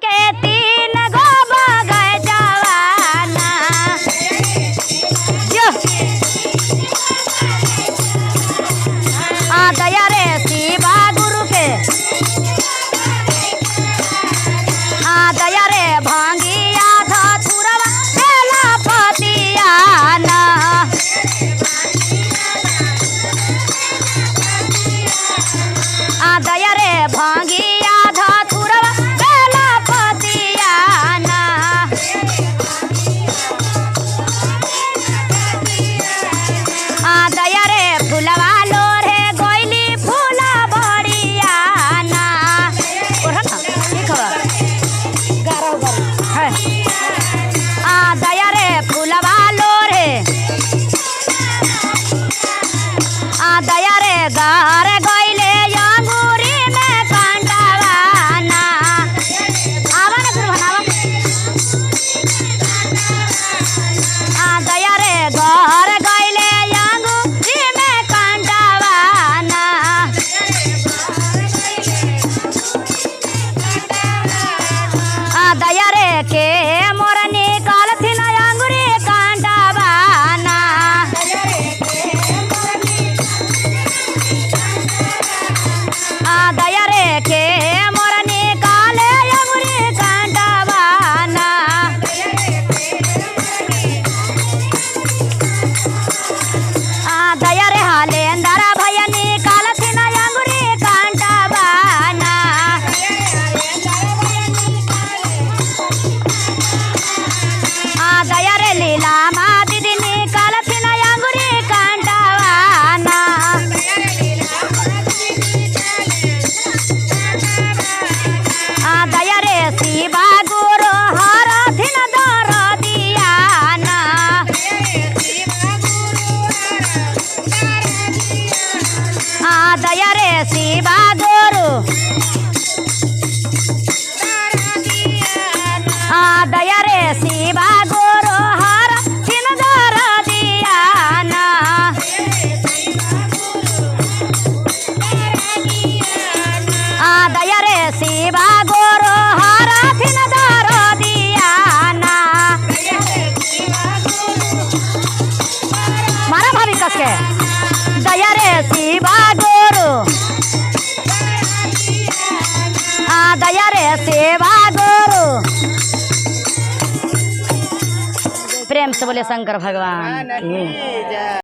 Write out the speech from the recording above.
के तीन गो बगैचावाना जो दया रे शिवा गुरु के दया रे भांगिया धतुरवा बेला पतियाना दया रे भांगिया धतुरवा बेला पतियाना दया रे फुलवा लोरे गोइली फूला बड़ियाना दया रे फुलवा लोरे दया रे गार गइले अंगूरी में कांटावाना आवन फिर बनावा दया रे गार गइले अंगूरी में कांटावाना दया रे के मोर निकाल थिन अंगूरी कांटावाना दया रे के मोर निकाले अंगूरी कांटावाना दया रे हालेंदर भैया निकाल थिन अंगूरी कांटावाना दया रे लीला मा दीदी निकाल थिन अंगूरी कांटावाना दया रे शिवा गुरु हर थिन दर दियाना दया रे शिवा गुरु दया रे शिवा गुरु हर थिन दर दियाना दया रे शिवा गुरु हर थिन दर दियाना मारा भाभी कस के दया रे शिवा गुरु दया रे शिवा गुरु प्रेम से बोले शंकर भगवान की।